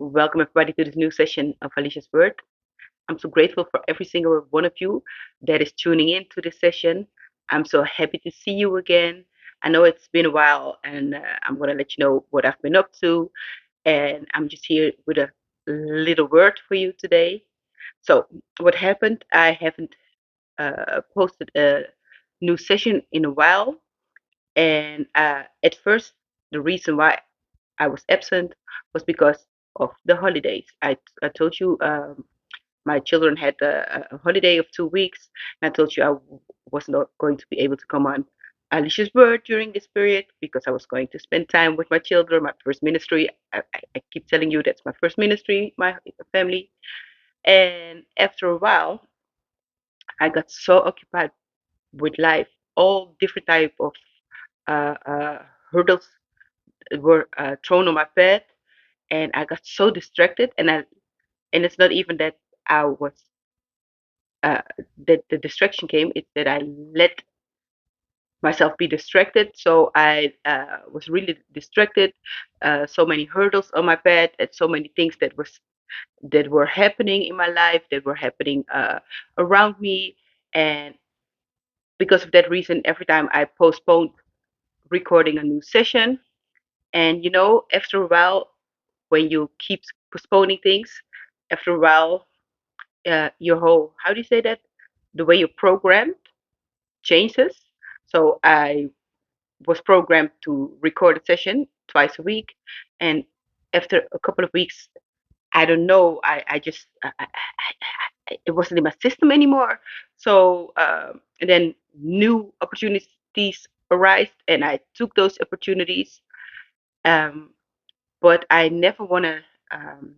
Welcome everybody to this new session of Alicia's Word. I'm so grateful for every single one of you that is tuning in to this session. I'm so happy to see you again. I know it's been a while, and I'm going to let you know what I've been up to. And I'm just here with a little word for you today. So, what happened? I haven't posted a new session in a while. And at first, the reason why I was absent was because of the holidays. I told you my children had a holiday of 2 weeks, and I told you was not going to be able to come on Alicia's Word during this period because I was going to spend time with my children, my first ministry. I keep telling you that's my first ministry, my family. And after a while, I got so occupied with life, all different type of uh, uh, hurdles were thrown on my path, and I got so distracted. And it's not even that I was uh, that the distraction came. It's that I let myself be distracted. So I was really distracted. So many hurdles on my path, and so many things that were happening in my life, that were happening around me, and because of that reason, every time I postponed recording a new session, and after a while, when you keep postponing things, after a while, your whole, how do you say that, the way you're programmed changes. So I was programmed to record a session twice a week, and after a couple of weeks, I don't know, I just it wasn't in my system anymore. So and then new opportunities arise, and I took those opportunities. um, but I never want to um,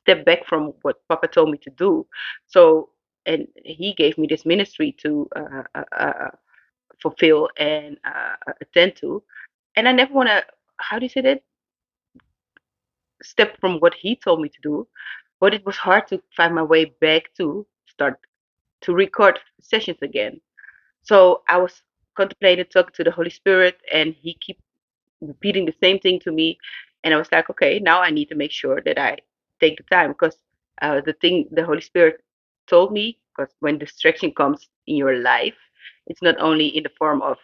step back from what Papa told me to do. So, and he gave me this ministry to fulfill and attend to. And I never want to, how do you say that, step from what he told me to do. But it was hard to find my way back to start to record sessions again. So I was contemplating talking to the Holy Spirit, and he keep repeating the same thing to me. And I was like, okay, now I need to make sure that I take the time, because the thing the Holy Spirit told me, because when distraction comes in your life, it's not only in the form of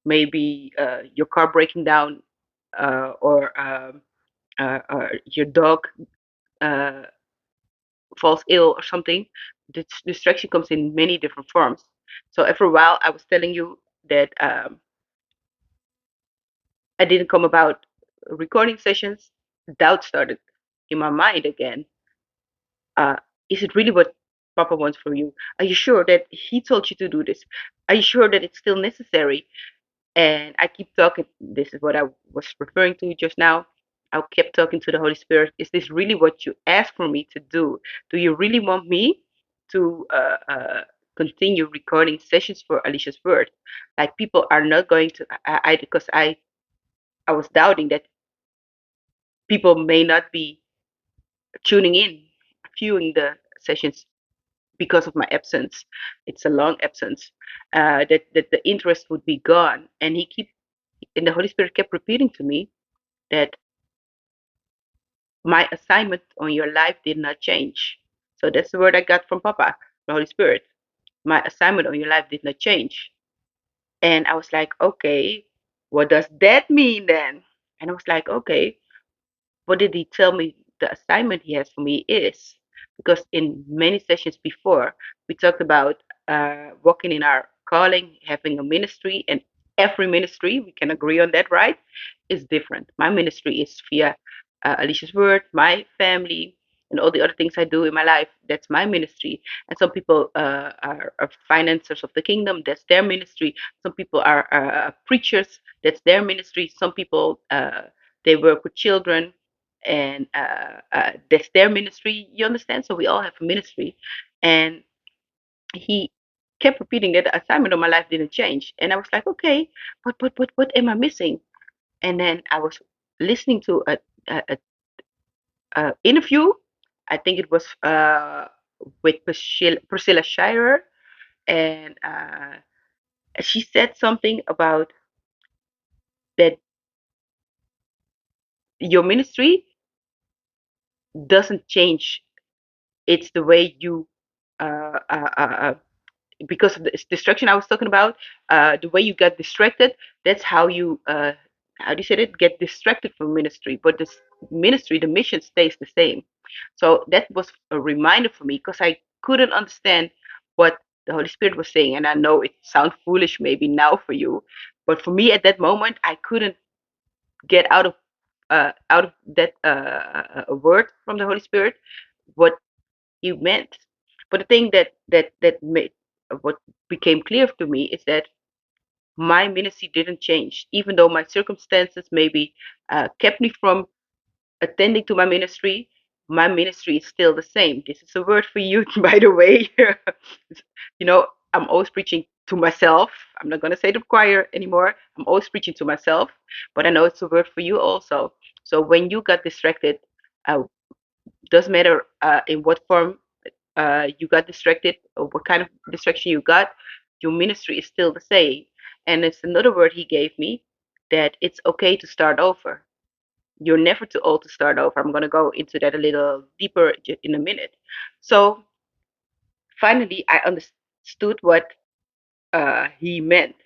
maybe your car breaking down, or your dog uh, falls ill or something. The distraction comes in many different forms. So after a while, I was telling you that I didn't come about recording sessions. Doubt started in my mind again. Uh, is it really what Papa wants for you? Are you sure that he told you to do this? Are you sure that it's still necessary? And I keep talking. This is what I was referring to just now. I kept talking to the Holy Spirit. Is this really what you asked for me to do? Do you really want me to continue recording sessions for Alicia's Word? Like, people are not going to. Because I was doubting that people may not be tuning in, viewing the sessions because of my absence. It's a long absence. That the interest would be gone, and and the Holy Spirit kept repeating to me that my assignment on your life did not change. So that's the word I got from Papa, the Holy Spirit. My assignment on your life did not change. And I was like, okay, what does that mean then? And I was like, okay, what did he tell me the assignment he has for me is? Because in many sessions before, we talked about walking in our calling, having a ministry, and every ministry, we can agree on that, right, is different. My ministry is via Alicia's Word, my family, and all the other things I do in my life. That's my ministry. And some people are financiers of the kingdom. That's their ministry. Some people are preachers. That's their ministry. Some people, they work with children, and that's their ministry. You understand? So we all have a ministry, and he kept repeating that the assignment of my life didn't change. And I was like, okay, what am I missing? And then I was listening to a interview. I think it was with Priscilla Shirer, and she said something about that your ministry doesn't change. It's the way you uh, uh, uh, uh, because of the distraction I was talking about, the way you got distracted, that's how you, how do you say it, get distracted from ministry. But this ministry, the mission stays the same. So that was a reminder for me because I couldn't understand what the Holy Spirit was saying. And I know it sounds foolish maybe now for you, but for me at that moment, I couldn't get out of that a word from the Holy Spirit what he meant. But the thing that made what became clear to me is that my ministry didn't change, even though my circumstances maybe kept me from attending to my ministry. My ministry is still the same. This is a word for you, by the way. You know, I'm always preaching to myself. I'm not going to say the choir anymore. I'm always preaching to myself, but I know it's a word for you also. So when you got distracted, doesn't matter in what form you got distracted or what kind of distraction you got, your ministry is still the same. And it's another word he gave me, that it's okay to start over. You're never too old to start over. I'm going to go into that a little deeper in a minute. So finally, I understood what he meant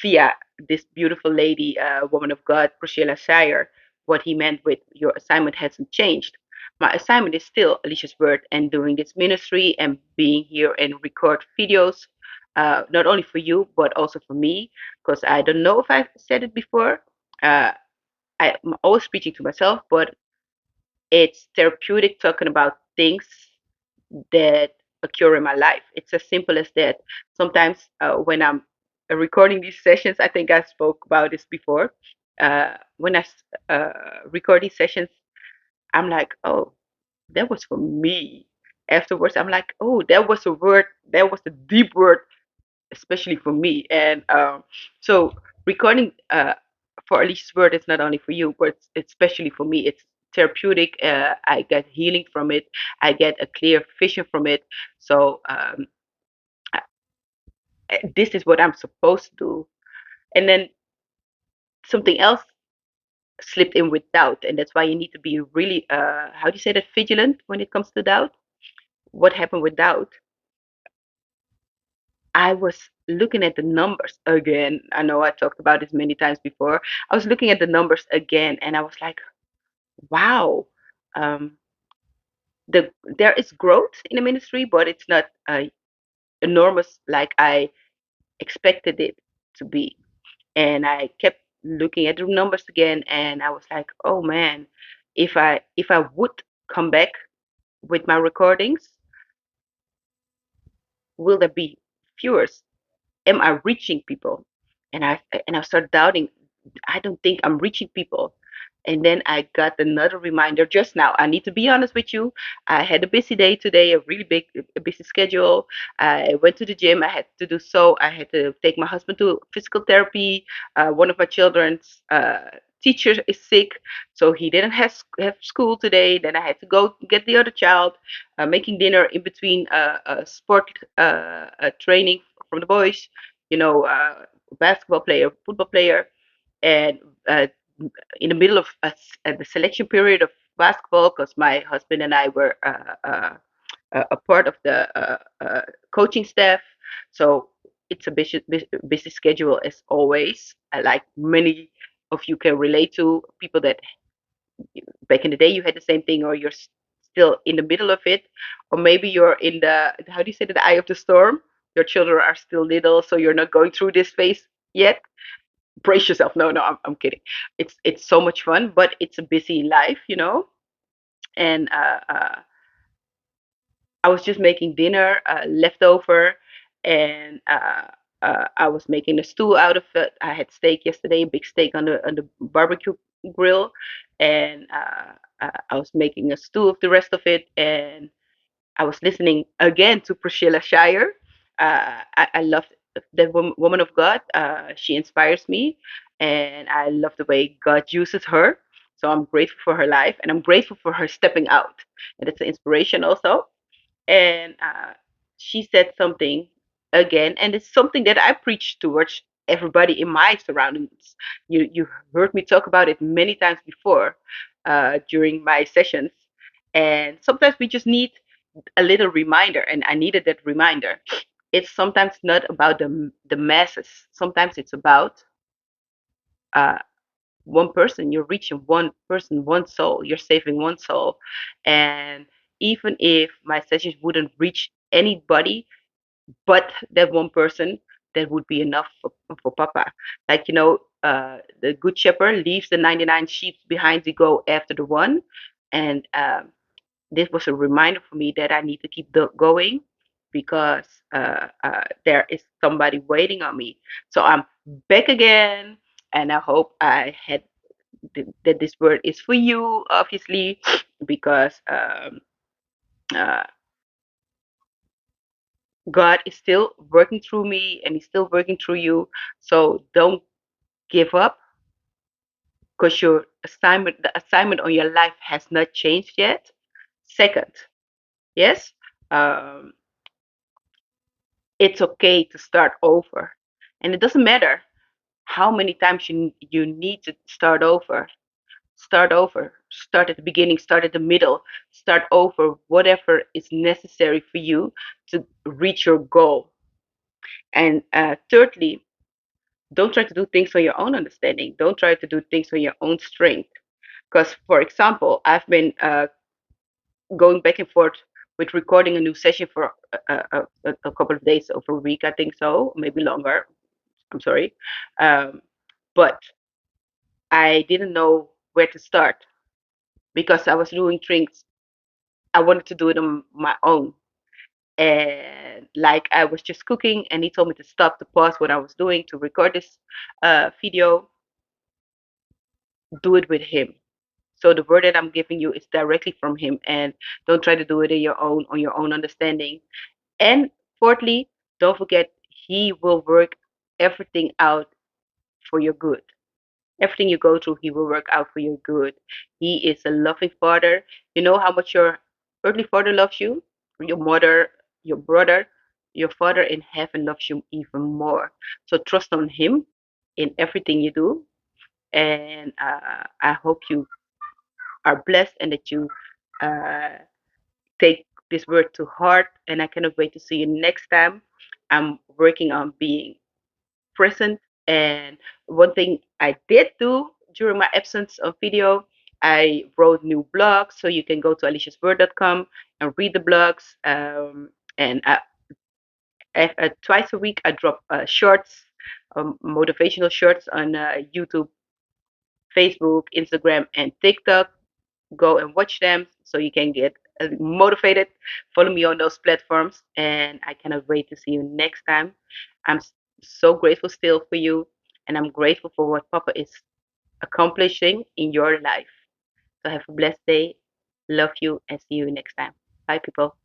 via this beautiful lady, woman of God, Priscilla Shire, what he meant with your assignment hasn't changed. My assignment is still Alicia's Word and doing this ministry and being here and record videos, not only for you, but also for me, because I don't know if I've said it before. Uh, I'm always speaking to myself, but it's therapeutic talking about things that occur in my life. It's as simple as that. Sometimes when I'm recording these sessions, I think I spoke about this before. When I record these sessions, I'm like, oh, that was for me. Afterwards, I'm like, oh, that was a word, that was a deep word, especially for me. And so recording for Alicia's Word is not only for you, but it's especially for me. It's therapeutic. I get healing from it. I get a clear vision from it. So this is what I'm supposed to do. And then something else slipped in with doubt, and that's why you need to be really, how do you say that, vigilant when it comes to doubt. What happened with doubt? I was looking at the numbers again. I know I talked about this many times before. I was looking at the numbers again, and I was like, wow, um, there is growth in the ministry, but it's not enormous like I expected it to be. And I kept looking at the numbers again, and I was like, oh man, if I would come back with my recordings, will there be viewers? Am I reaching people? And I started doubting. I don't think I'm reaching people. And then I got another reminder just now. I need to be honest with you. I had a busy day today, a really big, a busy schedule. I went to the gym. I had to do so. I had to take my husband to physical therapy. One of my children's teacher is sick, so he didn't have school today. Then I had to go get the other child, making dinner in between sport training from the boys. You know, basketball player, football player, and in the middle of the selection period of basketball, because my husband and I were a part of the coaching staff. So it's a busy schedule as always. Like many of you can relate to, people that back in the day you had the same thing, or you're still in the middle of it, or maybe you're in the, how do you say, the eye of the storm. Your children are still little, so you're not going through this phase yet. Brace yourself. No, no, I'm kidding. It's so much fun, but it's a busy life, you know. And I was just making dinner, leftover, and I was making a stew out of it. I had steak yesterday, a big steak on the barbecue grill, and I was making a stew of the rest of it, and I was listening again to Priscilla Shire. I love that woman of God. She inspires me, and I love the way God uses her. So I'm grateful for her life, and I'm grateful for her stepping out. And it's an inspiration also. And she said something again, and it's something that I preach towards everybody in my surroundings. You heard me talk about it many times before during my sessions, And sometimes we just need a little reminder, and I needed that reminder. It's sometimes not about the masses. Sometimes it's about uh, one person. You're reaching one person, one soul. You're saving one soul. And even if my sessions wouldn't reach anybody but that one person, that would be enough for Papa. Like, the good shepherd leaves the 99 sheep behind to go after the one. And this was a reminder for me that I need to keep going, because there is somebody waiting on me. So I'm back again, and I hope I had that this word is for you, obviously, because uh, God is still working through me, and He's still working through you. So don't give up, because the assignment on your life has not changed yet. Second, yes, um, it's okay to start over, and it doesn't matter how many times you need to start over. Start over. Start at the beginning. Start at the middle. Start over. Whatever is necessary for you to reach your goal. And thirdly, don't try to do things on your own understanding. Don't try to do things on your own strength. Because, for example, I've been going back and forth with recording a new session for a couple of days, over a week, I think so, maybe longer. I'm sorry. Um, but I didn't know where to start, because I was doing things. I wanted to do it on my own. And like, I was just cooking, and he told me to stop, to pause what I was doing to record this video, do it with him. So the word that I'm giving you is directly from him, and don't try to do it on your own understanding. And fourthly, don't forget, he will work everything out for your good. Everything you go through, he will work out for your good. He is a loving father. You know how much your earthly father loves you, your mother, your brother, your father in heaven loves you even more. So trust on him in everything you do. And I hope you are blessed, and that you uh, take this word to heart. And I cannot wait to see you next time. I'm working on being present. And one thing I did do during my absence of video, I wrote new blogs. So you can go to aliciasword.com and read the blogs. And twice a week, I drop shorts, motivational shorts on YouTube, Facebook, Instagram, and TikTok. Go and watch them so you can get motivated. Follow me on those platforms, and I cannot wait to see you next time. I'm so grateful still for you, and I'm grateful for what Papa is accomplishing in your life. So have a blessed day. Love you, and see you next time. Bye, people.